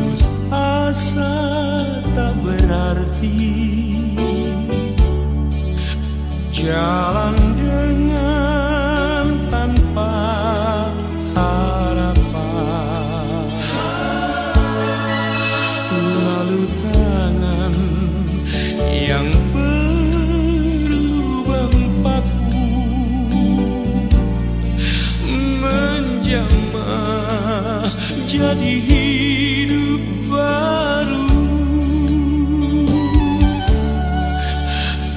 putus asa tak berarti, jalan dengan tanpa harapan, lalu tangan yang berlubang paku menjamah jadi hidup baru,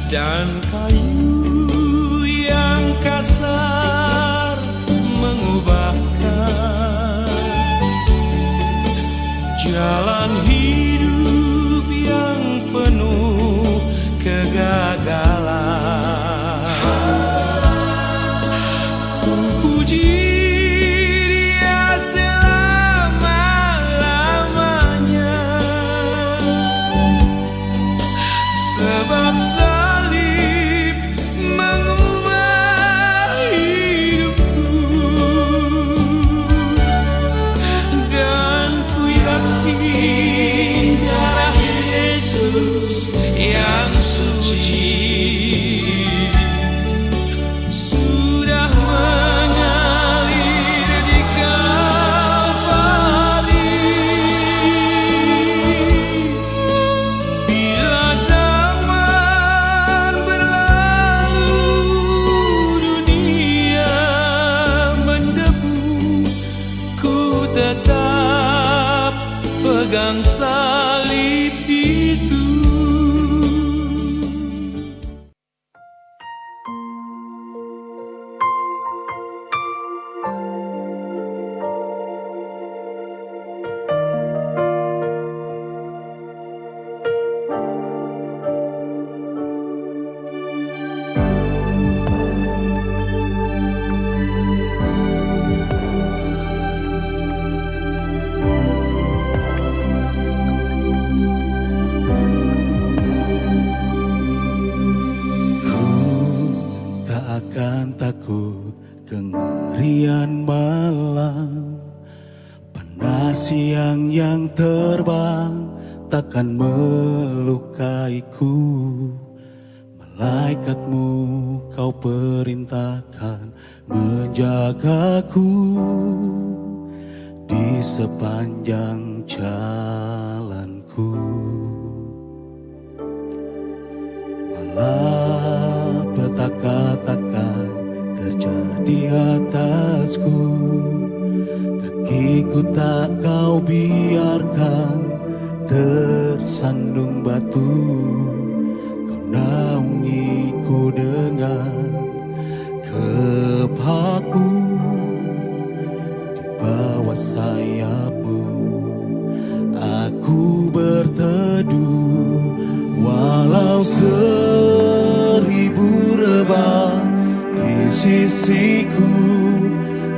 dan kayu yang kasar mengubahkan jalan hidup yang penuh kegagalan. Ku puji Dia selama-lamanya, sebab salib mengubah hidupku, dan ku yakin darah Yesus yang suci sudah mengalir di Kalvari. Bila zaman berlalu, dunia mendebu, ku tetap pegang salib itu. Akan takut kengerian malam, panas siang yang terbang takkan melukaiku. Malaikatmu kau perintahkan menjagaku di sepanjang jalanku. Malapetaka takkan terjadi atasku, kakiku tak kau biarkan tersandung batu. Kau naungiku dengan kepakmu, di bawah sayapmu aku berteduh. Walau 1000 rebah di sisiku,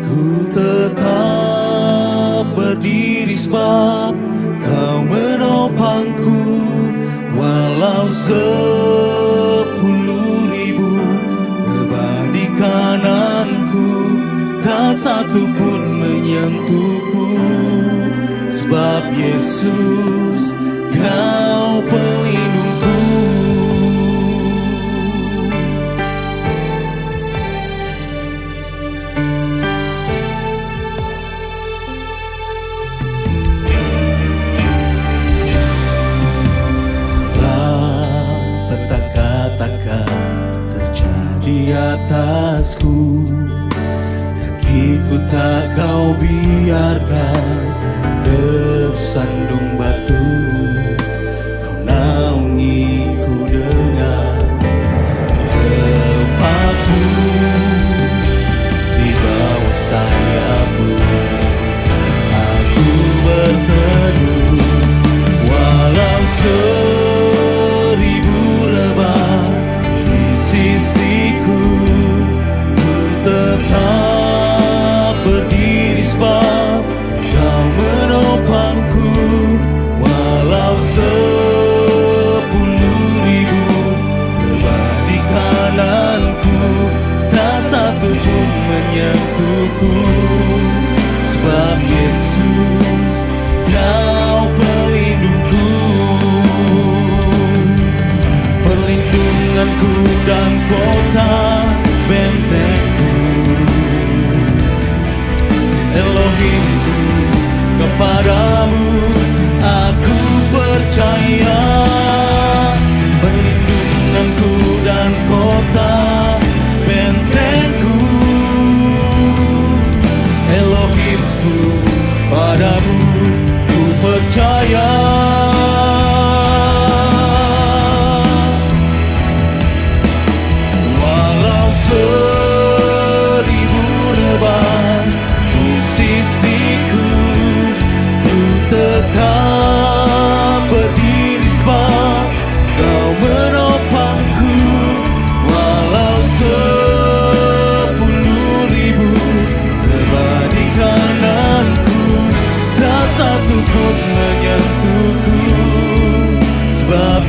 ku tetap berdiri sebab kau menopangku. Walau 10.000 rebah di kananku, tak satu pun menyentuhku, sebab Yesus kau pelindungku. Petaka takkan terjadi atasku, kakiku tak kau biarkan tersandung batu. Kau naungiku dengan kepakmu, di bawah sayapmu aku berteduh. Walau 1000 rebah di sisiku, ku tetap berdiri sebab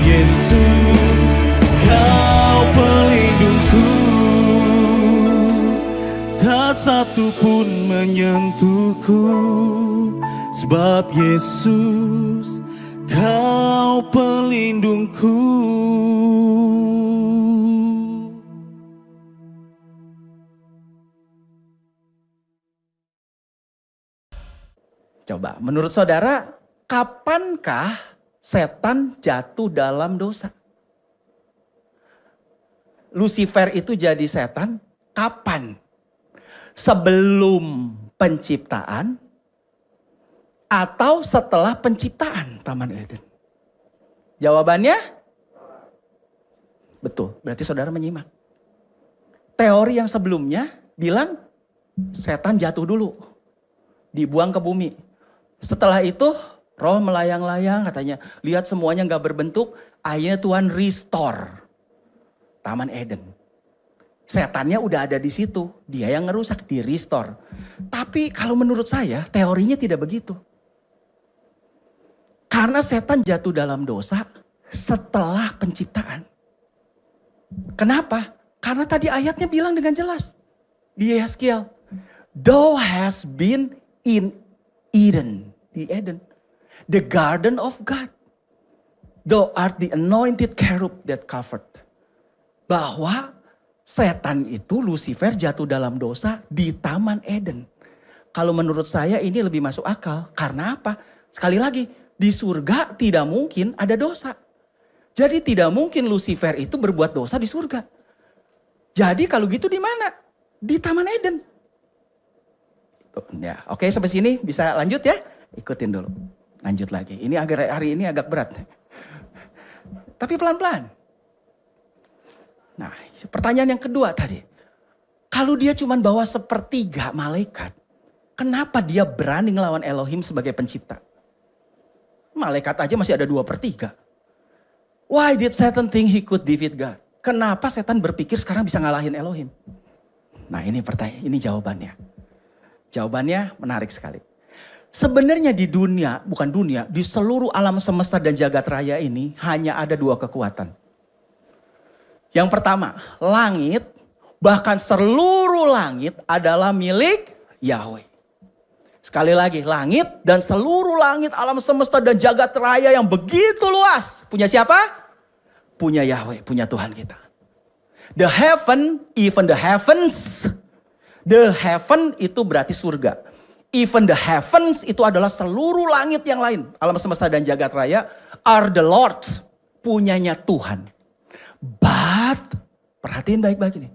Yesus, Kau pelindungku. Tak satu pun menyentuhku, sebab Yesus, Kau pelindungku. Coba, menurut saudara, kapankah setan jatuh dalam dosa? Lucifer itu jadi setan kapan? Sebelum penciptaan atau setelah penciptaan Taman Eden? Jawabannya betul, berarti saudara menyimak. Teori yang sebelumnya bilang setan jatuh dulu, dibuang ke bumi. Setelah itu roh melayang-layang, katanya lihat semuanya gak berbentuk. Akhirnya Tuhan restore Taman Eden. Setannya udah ada di situ, dia yang ngerusak, di restore. Tapi kalau menurut saya teorinya tidak begitu. Karena setan jatuh dalam dosa setelah penciptaan. Kenapa? Karena tadi ayatnya bilang dengan jelas di Yeskiel, thou hast been in Eden, di Eden, the garden of God. Thou art the anointed cherub that covered. Bahwa setan itu, Lucifer, jatuh dalam dosa di Taman Eden. Kalau menurut saya ini lebih masuk akal. Karena apa? Sekali lagi, di surga tidak mungkin ada dosa. Jadi tidak mungkin Lucifer itu berbuat dosa di surga. Jadi kalau gitu di mana? Di Taman Eden. Ya, oke, sampai sini bisa lanjut ya? Ikutin dulu. Lanjut lagi. Ini hari ini agak berat. Tapi pelan-pelan. Nah, pertanyaan yang kedua tadi. Kalau dia cuma bawa sepertiga malaikat, kenapa dia berani ngelawan Elohim sebagai pencipta? Malaikat aja masih ada 2/3. Why did Satan think he could defeat God? Kenapa setan berpikir sekarang bisa ngalahin Elohim? Nah, ini pertanyaan, ini jawabannya. Jawabannya menarik sekali. Sebenarnya di dunia, bukan dunia, di seluruh alam semesta dan jagat raya ini hanya ada 2 kekuatan. Yang pertama, langit, bahkan seluruh langit adalah milik Yahweh. Sekali lagi, langit dan seluruh langit alam semesta dan jagat raya yang begitu luas. Punya siapa? Punya Yahweh, punya Tuhan kita. The heaven, even the heavens. The heaven itu berarti surga. Even the heavens itu adalah seluruh langit yang lain. Alam semesta dan jagat raya are the Lord's. Punyanya Tuhan. But, perhatiin baik-baik ini.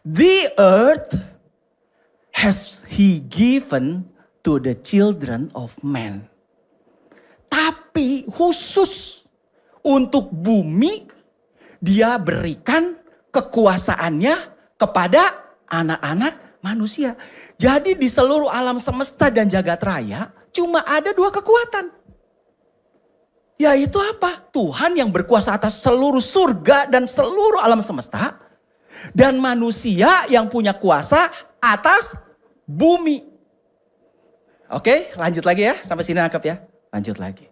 The earth has he given to the children of man. Tapi khusus untuk bumi, dia berikan kekuasaannya kepada anak-anak manusia. Jadi di seluruh alam semesta dan jagat raya cuma ada 2 kekuatan. Yaitu apa? Tuhan yang berkuasa atas seluruh surga dan seluruh alam semesta. Dan manusia yang punya kuasa atas bumi. Oke, lanjut lagi ya. Sampai sini nangkep ya. Lanjut lagi.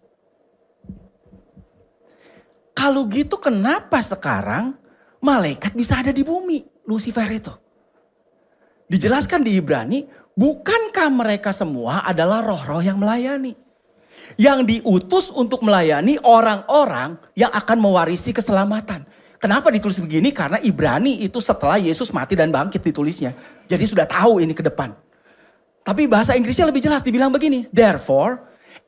Kalau gitu kenapa sekarang malaikat bisa ada di bumi? Lucifer itu. Dijelaskan di Ibrani, bukankah mereka semua adalah roh-roh yang melayani? Yang diutus untuk melayani orang-orang yang akan mewarisi keselamatan. Kenapa ditulis begini? Karena Ibrani itu setelah Yesus mati dan bangkit ditulisnya. Jadi sudah tahu ini ke depan. Tapi bahasa Inggrisnya lebih jelas, dibilang begini. Therefore,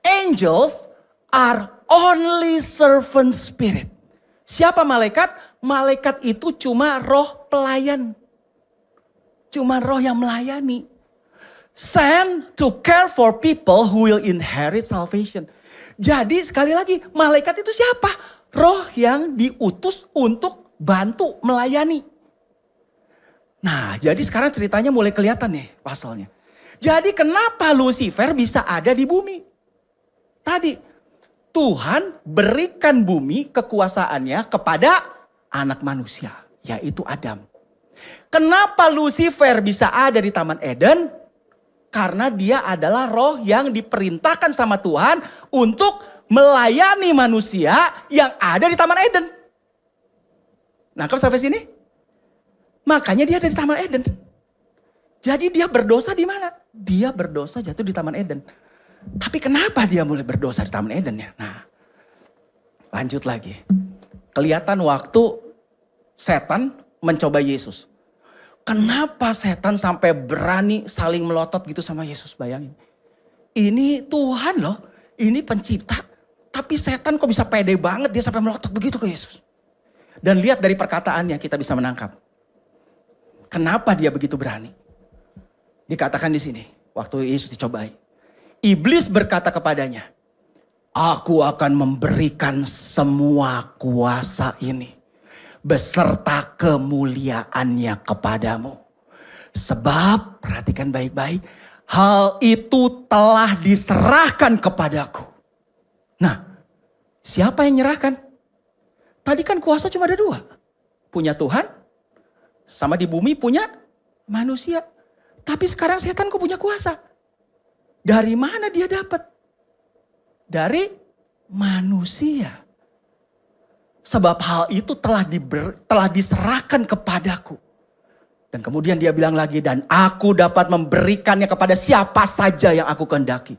angels are only servant spirit. Siapa malaikat? Malaikat itu cuma roh pelayan. Cuma roh yang melayani. Sent to care for people who will inherit salvation. Jadi sekali lagi, malaikat itu siapa? Roh yang diutus untuk bantu melayani. Nah, jadi sekarang ceritanya mulai kelihatan nih pasalnya. Jadi kenapa Lucifer bisa ada di bumi? Tadi, Tuhan berikan bumi kekuasaannya kepada anak manusia, yaitu Adam. Kenapa Lucifer bisa ada di Taman Eden? Karena dia adalah roh yang diperintahkan sama Tuhan untuk melayani manusia yang ada di Taman Eden. Nangkep sampai sini? Makanya dia ada di Taman Eden. Jadi dia berdosa di mana? Dia berdosa jatuh di Taman Eden. Tapi kenapa dia mulai berdosa di Taman Eden ya? Nah, lanjut lagi. Kelihatan waktu setan mencoba Yesus. Kenapa setan sampai berani saling melotot gitu sama Yesus? Bayangin. Ini Tuhan loh, ini pencipta. Tapi setan kok bisa pede banget dia sampai melotot begitu ke Yesus. Dan lihat dari perkataannya kita bisa menangkap. Kenapa dia begitu berani? Dikatakan di sini, waktu Yesus dicobai. Iblis berkata kepadanya, aku akan memberikan semua kuasa ini beserta kemuliaannya kepadamu. Sebab, perhatikan baik-baik, hal itu telah diserahkan kepadaku. Nah, siapa yang nyerahkan? Tadi kan kuasa cuma ada dua. Punya Tuhan, sama di bumi punya manusia. Tapi sekarang setan kok punya kuasa? Dari mana dia dapat? Dari manusia. Sebab hal itu telah diserahkan kepadaku. Dan kemudian dia bilang lagi, dan aku dapat memberikannya kepada siapa saja yang aku kehendaki.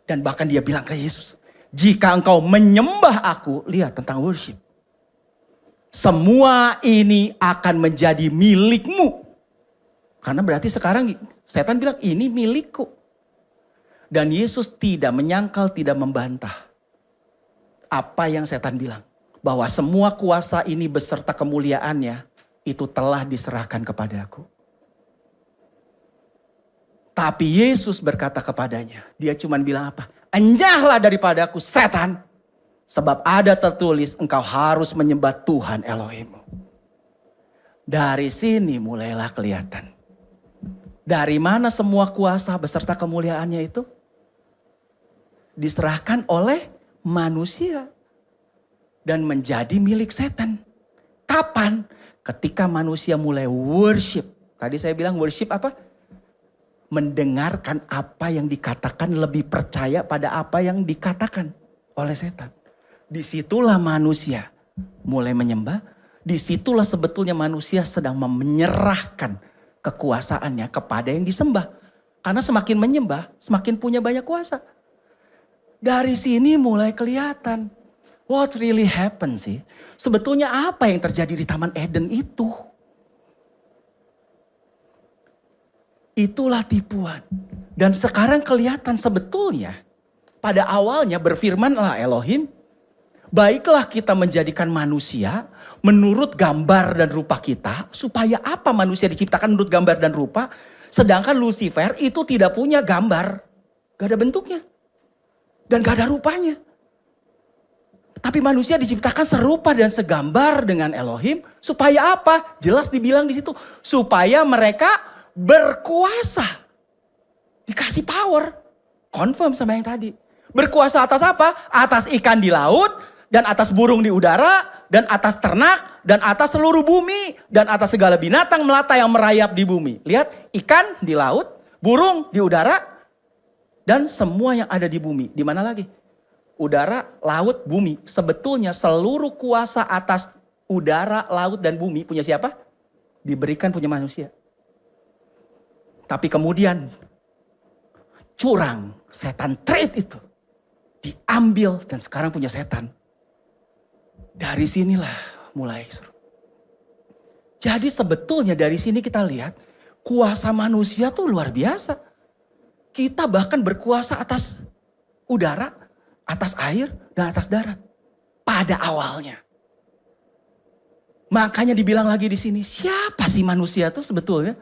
Dan bahkan dia bilang ke Yesus, jika engkau menyembah aku, lihat tentang worship. Semua ini akan menjadi milikmu. Karena berarti sekarang setan bilang ini milikku. Dan Yesus tidak menyangkal, tidak membantah. Apa yang setan bilang. Bahwa semua kuasa ini beserta kemuliaannya itu telah diserahkan kepadaku. Tapi Yesus berkata kepadanya, dia cuma bilang apa? Enyahlah daripadaku setan. Sebab ada tertulis engkau harus menyembah Tuhan Elohimmu. Dari sini mulailah kelihatan. Dari mana semua kuasa beserta kemuliaannya itu? Diserahkan oleh manusia. Dan menjadi milik setan. Kapan? Ketika manusia mulai worship. Tadi saya bilang worship apa? Mendengarkan apa yang dikatakan, lebih percaya pada apa yang dikatakan oleh setan. Disitulah manusia mulai menyembah. Disitulah sebetulnya manusia sedang menyerahkan kekuasaannya kepada yang disembah. Karena semakin menyembah, semakin punya banyak kuasa. Dari sini mulai kelihatan. What really happened sih? Sebetulnya apa yang terjadi di Taman Eden itu? Itulah tipuan. Dan sekarang kelihatan sebetulnya. Pada awalnya berfirmanlah Elohim. Baiklah kita menjadikan manusia menurut gambar dan rupa kita. Supaya apa manusia diciptakan menurut gambar dan rupa. Sedangkan Lucifer itu tidak punya gambar. Gak ada bentuknya. Dan gak ada rupanya. Tapi manusia diciptakan serupa dan segambar dengan Elohim. Supaya apa? Jelas dibilang di situ. Supaya mereka berkuasa. Dikasih power. Confirm sama yang tadi. Berkuasa atas apa? Atas ikan di laut. Dan atas burung di udara. Dan atas ternak. Dan atas seluruh bumi. Dan atas segala binatang melata yang merayap di bumi. Lihat, ikan di laut. Burung di udara. Dan semua yang ada di bumi. Di mana lagi? Udara, laut, bumi. Sebetulnya seluruh kuasa atas udara, laut, dan bumi punya siapa? Diberikan punya manusia. Tapi kemudian curang, setan trade itu. Diambil dan sekarang punya setan. Dari sinilah mulai seru. Jadi sebetulnya dari sini kita lihat kuasa manusia tuh luar biasa. Kita bahkan berkuasa atas udara, atas air, dan atas darat. Pada awalnya. Makanya dibilang lagi di sini, siapa sih manusia itu sebetulnya?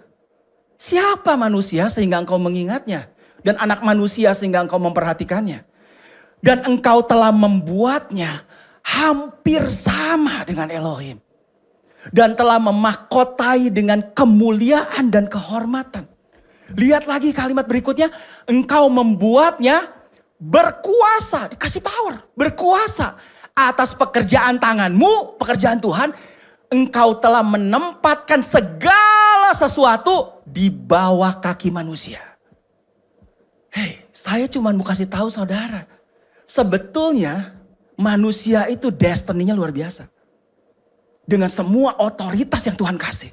Siapa manusia sehingga engkau mengingatnya? Dan anak manusia sehingga engkau memperhatikannya? Dan engkau telah membuatnya hampir sama dengan Elohim. Dan telah memahkotai dengan kemuliaan dan kehormatan. Lihat lagi kalimat berikutnya, engkau membuatnya berkuasa, dikasih power, berkuasa atas pekerjaan tanganmu, pekerjaan Tuhan. Engkau telah menempatkan segala sesuatu di bawah kaki manusia. Hei, saya cuma mau kasih tahu saudara. Sebetulnya manusia itu destiny-nya luar biasa. Dengan semua otoritas yang Tuhan kasih.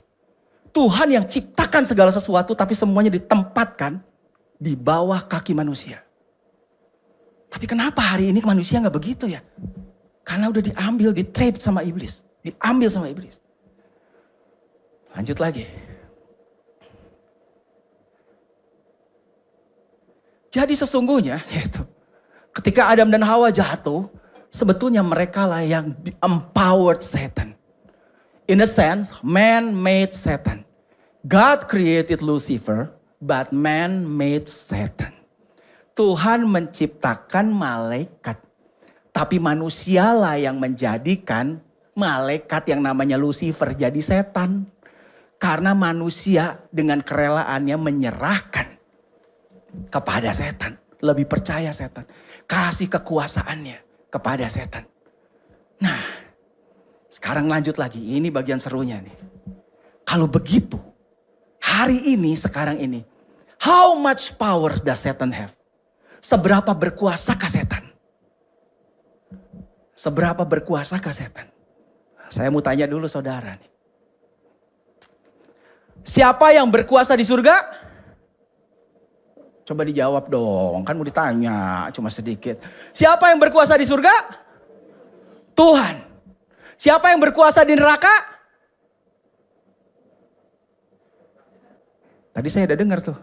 Tuhan yang ciptakan segala sesuatu tapi semuanya ditempatkan di bawah kaki manusia. Tapi kenapa hari ini manusia gak begitu ya? Karena udah diambil, di-trade sama iblis. Diambil sama iblis. Lanjut lagi. Jadi sesungguhnya ketika Adam dan Hawa jatuh, sebetulnya mereka lah yang empowered Satan. In a sense, man made Satan. God created Lucifer, but man made Satan. Tuhan menciptakan malaikat. Tapi manusialah yang menjadikan malaikat yang namanya Lucifer jadi setan. Karena manusia dengan kerelaannya menyerahkan kepada setan. Lebih percaya setan. Kasih kekuasaannya kepada setan. Nah, sekarang lanjut lagi, ini bagian serunya nih. Kalau begitu, hari ini, sekarang ini, how much power does Satan have? Seberapa berkuasakah setan? Seberapa berkuasakah setan? Saya mau tanya dulu saudara nih. Siapa yang berkuasa di surga? Coba dijawab dong, kan mau ditanya cuma sedikit. Siapa yang berkuasa di surga? Tuhan. Siapa yang berkuasa di neraka? Tadi saya udah dengar tuh.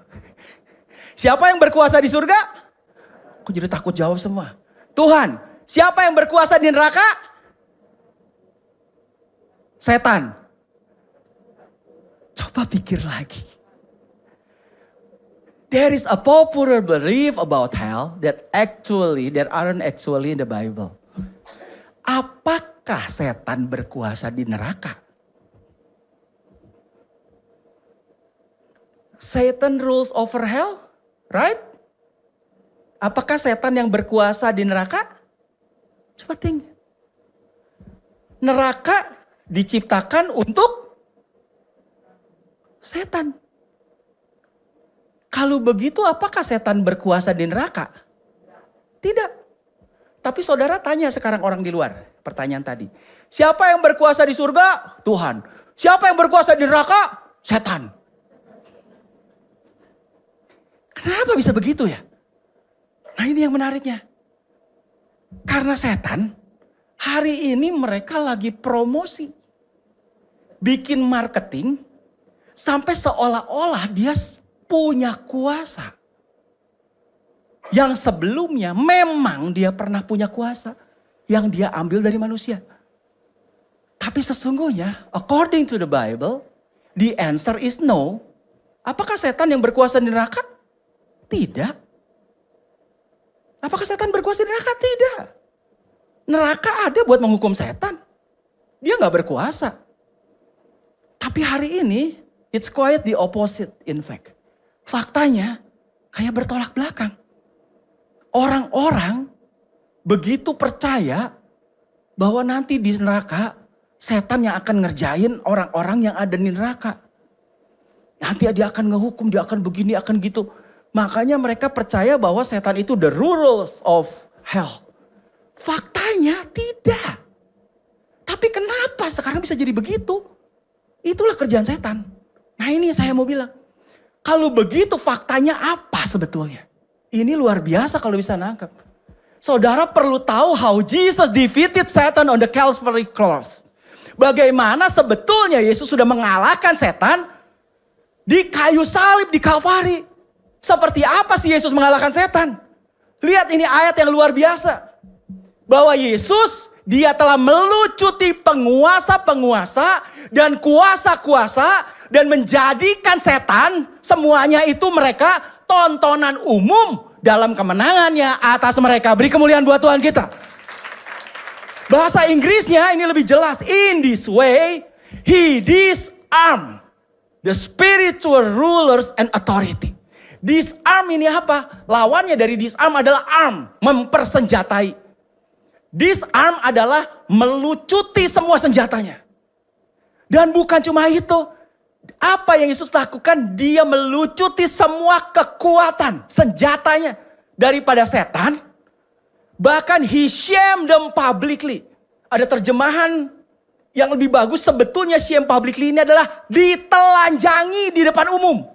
Siapa yang berkuasa di surga? Aku jadi takut jawab semua. Tuhan. Siapa yang berkuasa di neraka? Setan. Coba pikir lagi. There is a popular belief about hell that aren't actually in the Bible. Apakah setan berkuasa di neraka? Satan rules over hell, right? Apakah setan yang berkuasa di neraka? Coba think. Neraka diciptakan untuk setan. Kalau begitu apakah setan berkuasa di neraka? Tidak. Tapi saudara tanya sekarang orang di luar. Pertanyaan tadi. Siapa yang berkuasa di surga? Tuhan. Siapa yang berkuasa di neraka? Setan. Kenapa bisa begitu ya? Nah ini yang menariknya. Karena setan hari ini mereka lagi promosi. Bikin marketing sampai seolah-olah dia punya kuasa. Yang sebelumnya memang dia pernah punya kuasa. Yang dia ambil dari manusia. Tapi sesungguhnya according to the Bible, the answer is no. Apakah setan yang berkuasa di neraka? Tidak. Apakah setan berkuasa di neraka? Tidak. Neraka ada buat menghukum setan. Dia gak berkuasa. Tapi hari ini it's quite the opposite in fact. Faktanya kayak bertolak belakang. Orang-orang begitu percaya bahwa nanti di neraka setan yang akan ngerjain orang-orang yang ada di neraka. Nanti dia akan ngehukum, dia akan begini, akan gitu. Makanya mereka percaya bahwa setan itu the rulers of hell. Faktanya tidak. Tapi kenapa sekarang bisa jadi begitu? Itulah kerjaan setan. Nah ini saya mau bilang. Kalau begitu faktanya apa sebetulnya? Ini luar biasa kalau bisa nangkep. Saudara perlu tahu how Jesus defeated Satan on the Calvary cross. Bagaimana sebetulnya Yesus sudah mengalahkan setan di kayu salib di Kalvari. Seperti apa sih Yesus mengalahkan setan? Lihat ini ayat yang luar biasa. Bahwa Yesus dia telah melucuti penguasa-penguasa dan kuasa-kuasa dan menjadikan setan semuanya itu mereka tontonan umum dalam kemenangannya atas mereka. Beri kemuliaan buat Tuhan kita. Bahasa Inggrisnya ini lebih jelas. In this way, he disarmed the spiritual rulers and authority. Disarm ini apa? Lawannya dari disarm adalah arm, mempersenjatai. Disarm adalah melucuti semua senjatanya. Dan bukan cuma itu. Apa yang Yesus lakukan? Dia melucuti semua kekuatan senjatanya. Daripada setan, Bahkan he shamed them publicly. Ada terjemahan yang lebih bagus, sebetulnya shame publicly ini adalah ditelanjangi di depan umum.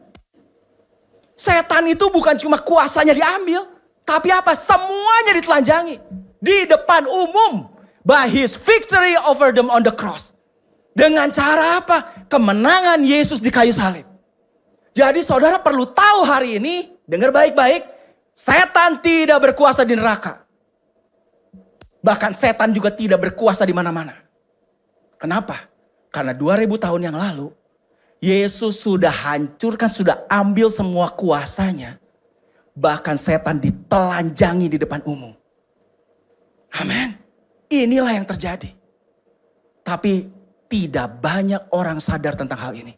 Setan itu bukan cuma kuasanya diambil, tapi apa? Semuanya ditelanjangi di depan umum by his victory over them on the cross. Dengan cara apa? Kemenangan Yesus di kayu salib. Jadi saudara perlu tahu hari ini, dengar baik-baik, setan tidak berkuasa di neraka. Bahkan setan juga tidak berkuasa di mana-mana. Kenapa? Karena 2000 tahun yang lalu, Yesus sudah hancurkan, sudah ambil semua kuasanya. Bahkan setan ditelanjangi di depan umum. Amin. Inilah yang terjadi. Tapi tidak banyak orang sadar tentang hal ini.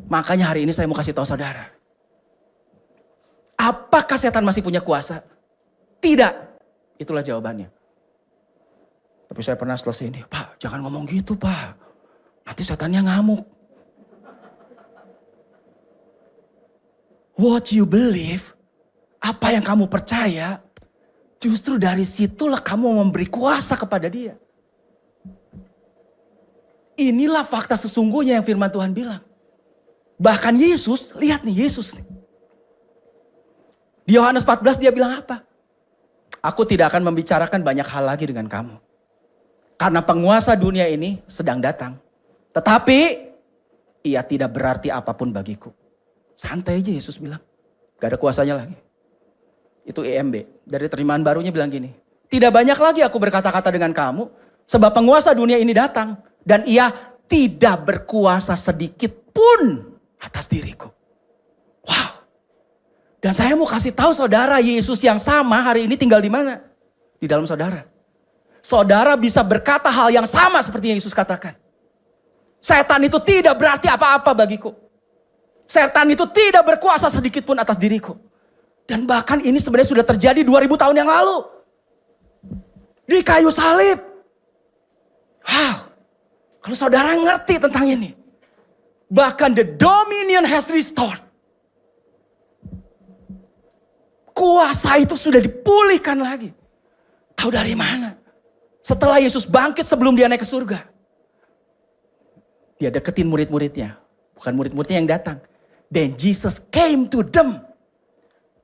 Makanya hari ini saya mau kasih tahu saudara. Apakah setan masih punya kuasa? Tidak. Itulah jawabannya. Tapi saya pernah selesai ini. Pak, jangan ngomong gitu Pak. Nanti setannya ngamuk. What you believe, apa yang kamu percaya, justru dari situlah kamu memberi kuasa kepada dia. Inilah fakta sesungguhnya yang firman Tuhan bilang. Bahkan Yesus, lihat nih Yesus nih. Di Yohanes 14 dia bilang apa? Aku tidak akan membicarakan banyak hal lagi dengan kamu. Karena penguasa dunia ini sedang datang. Tetapi ia tidak berarti apapun bagiku. Santai aja Yesus bilang. Gak ada kuasanya lagi. Itu EMB. Dari terjemahan barunya bilang gini. Tidak banyak lagi aku berkata-kata dengan kamu. Sebab penguasa dunia ini datang. Dan ia tidak berkuasa sedikit pun atas diriku. Wow. Dan saya mau kasih tahu saudara, Yesus yang sama hari ini tinggal di mana? Di dalam saudara. Saudara bisa berkata hal yang sama seperti yang Yesus katakan. Setan itu tidak berarti apa-apa bagiku. Setan itu tidak berkuasa sedikit pun atas diriku. Dan bahkan ini sebenarnya sudah terjadi 2000 tahun yang lalu. Di kayu salib. Wow. Kalau saudara ngerti tentang ini. Bahkan the dominion has restored. Kuasa itu sudah dipulihkan lagi. Tahu dari mana? Setelah Yesus bangkit sebelum dia naik ke surga. Dia deketin murid-muridnya. Bukan murid-muridnya yang datang. Then Jesus came to them.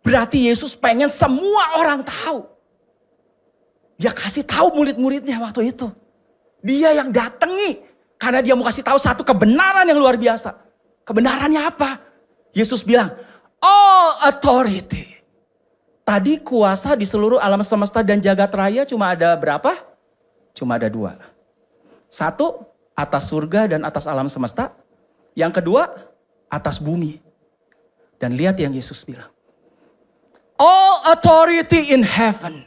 Berarti Yesus pengen semua orang tahu. Dia kasih tahu murid-muridnya waktu itu. Dia yang datangi. Karena dia mau kasih tahu satu kebenaran yang luar biasa. Kebenarannya apa? Yesus bilang, all authority. Tadi kuasa di seluruh alam semesta dan jagat raya cuma ada berapa? Cuma ada 2. Satu, atas surga dan atas alam semesta. Yang kedua, atas bumi. Dan lihat yang Yesus bilang. All authority in heaven.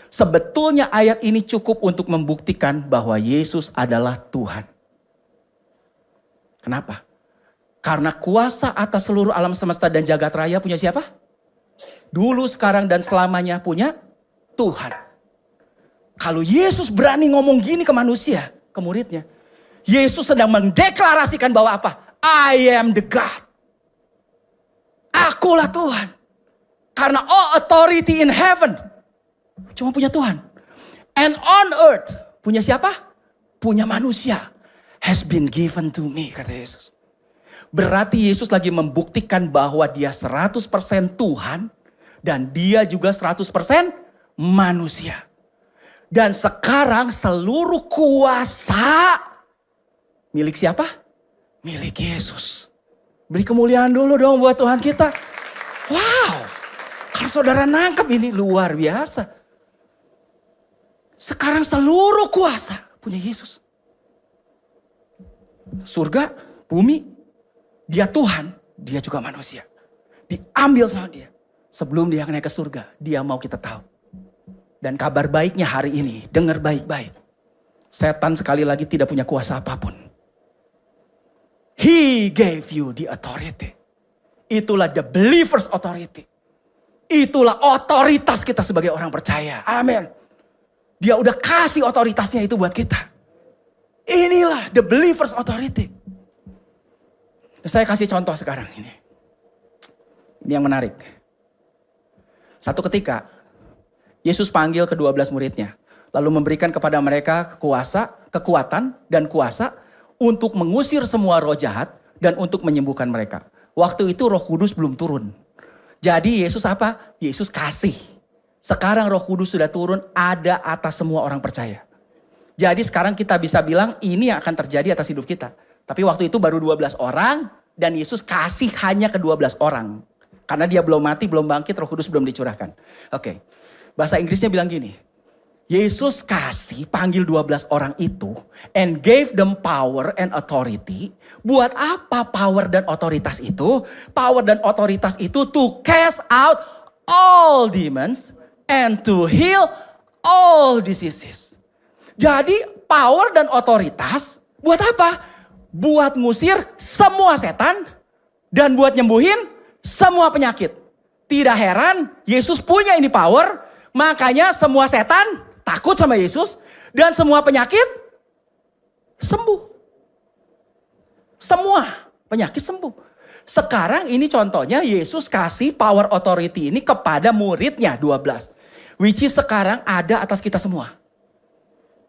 Sebetulnya ayat ini cukup untuk membuktikan bahwa Yesus adalah Tuhan. Kenapa? Karena kuasa atas seluruh alam semesta dan jagat raya punya siapa? Dulu, sekarang, dan selamanya punya Tuhan. Kalau Yesus berani ngomong gini ke manusia, ke muridnya. Yesus sedang mendeklarasikan bahwa apa? I am the God. Akulah Tuhan. Karena all authority in heaven cuma punya Tuhan. And on earth punya siapa? Punya manusia. Has been given to me, kata Yesus. Berarti Yesus lagi membuktikan bahwa dia 100% Tuhan. Dan dia juga 100% manusia. Dan sekarang seluruh kuasa milik siapa? Milik Yesus. Beri kemuliaan dulu dong buat Tuhan kita. Wow. Kalau saudara nangkep ini luar biasa. Sekarang seluruh kuasa punya Yesus. Surga, bumi, dia Tuhan, dia juga manusia. Diambil sama dia. Sebelum dia naik ke surga, dia mau kita tahu. Dan kabar baiknya hari ini, dengar baik-baik. Setan sekali lagi tidak punya kuasa apapun. He gave you the authority. Itulah the believer's authority. Itulah otoritas kita sebagai orang percaya. Amin. Dia udah kasih otoritasnya itu buat kita. Inilah the believer's authority. Saya kasih contoh sekarang ini. Ini yang menarik. Satu ketika, Yesus panggil ke-12 muridnya. Lalu memberikan kepada mereka kekuatan dan kuasa untuk mengusir semua roh jahat dan untuk menyembuhkan mereka. Waktu itu Roh Kudus belum turun. Jadi Yesus apa? Yesus kasih. Sekarang Roh Kudus sudah turun, ada atas semua orang percaya. Jadi sekarang kita bisa bilang ini yang akan terjadi atas hidup kita. Tapi waktu itu baru 12 orang dan Yesus kasih hanya ke 12 orang. Karena dia belum mati, belum bangkit, Roh Kudus belum dicurahkan. Oke. Bahasa Inggrisnya bilang gini. Yesus kasih panggil 12 orang itu and gave them power and authority. Buat apa power dan otoritas itu? Power dan otoritas itu to cast out all demons and to heal all diseases. Jadi power dan otoritas buat apa? Buat ngusir semua setan dan buat nyembuhin semua penyakit. Tidak heran Yesus punya ini power, makanya semua setan takut sama Yesus dan semua penyakit sembuh. Semua penyakit sembuh. Sekarang ini contohnya Yesus kasih power authority ini kepada muridnya 12. Which is sekarang ada atas kita semua.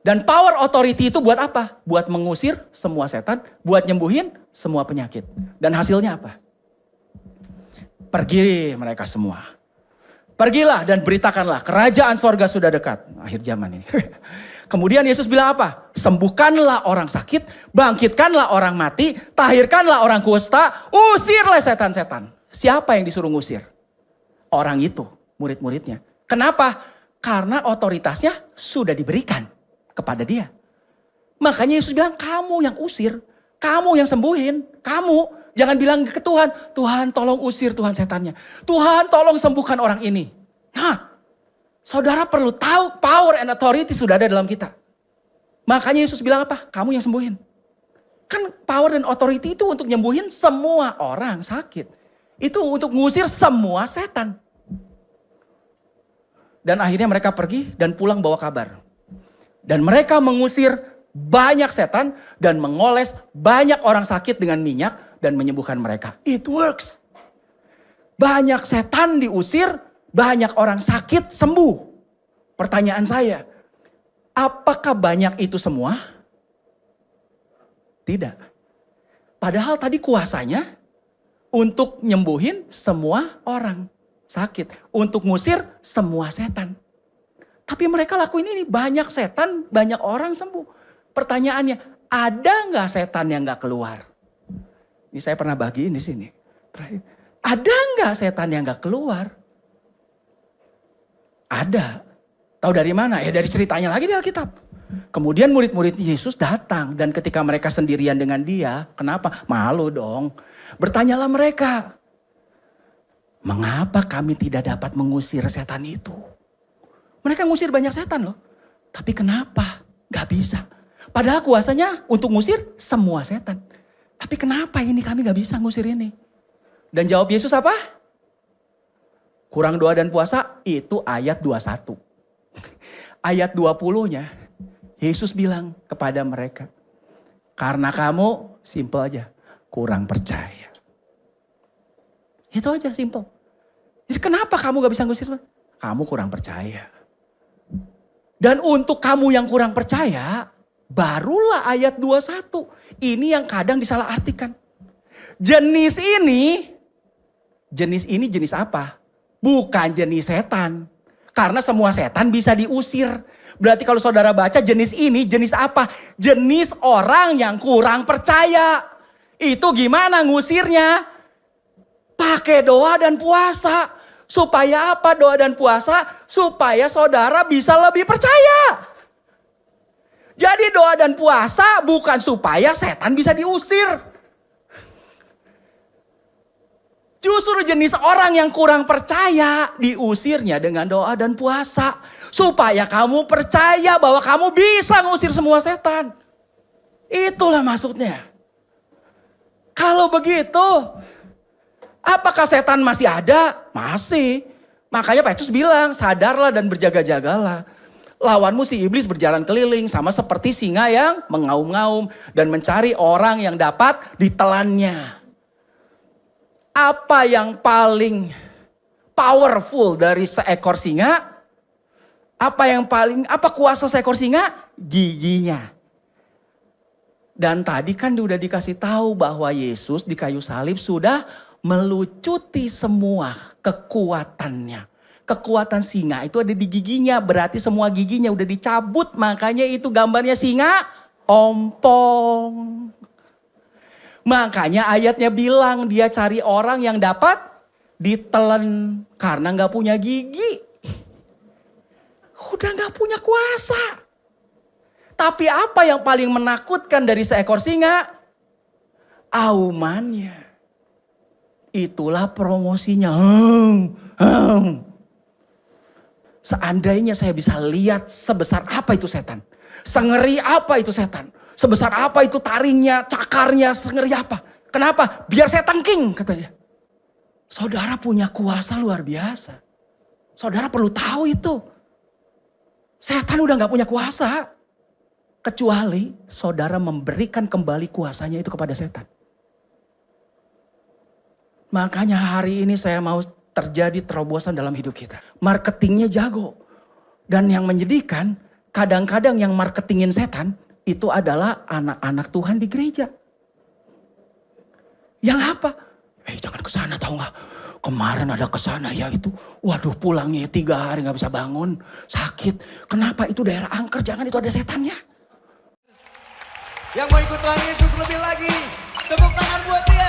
Dan power authority itu buat apa? Buat mengusir semua setan, buat nyembuhin semua penyakit. Dan hasilnya apa? Pergi mereka semua. Pergilah dan beritakanlah, kerajaan sorga sudah dekat. Akhir zaman ini. Kemudian Yesus bilang apa? Sembuhkanlah orang sakit, bangkitkanlah orang mati, tahirkanlah orang kusta, usirlah setan-setan. Siapa yang disuruh ngusir? Orang itu, murid-muridnya. Kenapa? Karena otoritasnya sudah diberikan kepada dia. Makanya Yesus bilang, kamu yang usir, kamu yang sembuhin, kamu. Jangan bilang ke Tuhan, Tuhan tolong usir Tuhan setannya. Tuhan tolong sembuhkan orang ini. Nah, saudara perlu tahu power and authority sudah ada dalam kita. Makanya Yesus bilang apa? Kamu yang sembuhin. Kan power dan authority itu untuk nyembuhin semua orang sakit. Itu untuk ngusir semua setan. Dan akhirnya mereka pergi dan pulang bawa kabar. Dan mereka mengusir banyak setan dan mengoles banyak orang sakit dengan minyak dan menyembuhkan mereka. It works. Banyak setan diusir, banyak orang sakit sembuh. Pertanyaan saya, apakah banyak itu semua? Tidak. Padahal tadi kuasanya untuk nyembuhin semua orang sakit. Untuk ngusir semua setan. Tapi mereka lakuin ini, banyak setan, banyak orang sembuh. Pertanyaannya, ada gak setan yang gak keluar? Ini saya pernah bagiin di sini. Terakhir. Ada nggak setan yang nggak keluar? Ada. Tahu dari mana? Ya dari ceritanya lagi di Alkitab. Kemudian murid-murid Yesus datang. Dan ketika mereka sendirian dengan dia. Kenapa? Malu dong. Bertanyalah mereka. Mengapa kami tidak dapat mengusir setan itu? Mereka ngusir banyak setan loh. Tapi kenapa? Gak bisa. Padahal kuasanya untuk ngusir semua setan. Tapi kenapa ini kami gak bisa ngusir ini? Dan jawab Yesus apa? Kurang doa dan puasa, itu ayat 21. Ayat 20-nya, Yesus bilang kepada mereka, karena kamu, simple aja, kurang percaya. Itu aja, simple. Jadi kenapa kamu gak bisa ngusir? Kamu kurang percaya. Dan untuk kamu yang kurang percaya, barulah ayat 21. Ini yang kadang disalahartikan. Jenis ini jenis apa? Bukan jenis setan. Karena semua setan bisa diusir. Berarti kalau saudara baca jenis ini jenis apa? Jenis orang yang kurang percaya. Itu gimana ngusirnya? Pakai doa dan puasa. Supaya apa doa dan puasa? Supaya saudara bisa lebih percaya. Jadi doa dan puasa bukan supaya setan bisa diusir. Justru jenis orang yang kurang percaya diusirnya dengan doa dan puasa. Supaya kamu percaya bahwa kamu bisa ngusir semua setan. Itulah maksudnya. Kalau begitu, apakah setan masih ada? Masih. Makanya Petrus bilang, sadarlah dan berjaga-jagalah. Lawanmu si iblis berjalan keliling sama seperti singa yang mengaum-ngaum dan mencari orang yang dapat ditelannya. Apa yang paling powerful dari seekor singa? Apa kuasa seekor singa? Giginya. Dan tadi kan udah dikasih tahu bahwa Yesus di kayu salib sudah melucuti semua kekuatannya. Kekuatan singa itu ada di giginya, berarti semua giginya udah dicabut. Makanya itu gambarnya singa ompong. Makanya ayatnya bilang dia cari orang yang dapat ditelan karena gak punya gigi. Udah gak punya kuasa. Tapi apa yang paling menakutkan dari seekor singa? Aumannya. Itulah promosinya. Seandainya saya bisa lihat sebesar apa itu setan. Sengeri apa itu setan. Sebesar apa itu taringnya, cakarnya, sengeri apa. Kenapa? Biar saya tengking, kata dia. Saudara punya kuasa luar biasa. Saudara perlu tahu itu. Setan udah gak punya kuasa. Kecuali saudara memberikan kembali kuasanya itu kepada setan. Makanya hari ini saya mau terjadi terobosan dalam hidup kita. Marketingnya jago. Dan yang menyedihkan, kadang-kadang yang marketingin setan itu adalah anak-anak Tuhan di gereja. Yang apa? Jangan kesana tahu gak? Kemarin ada kesana ya itu. Waduh pulangnya 3 hari gak bisa bangun. Sakit. Kenapa? Itu daerah angker. Jangan itu ada setannya. Yang mau ikut Tuhan Yesus lebih lagi, tepuk tangan buat dia.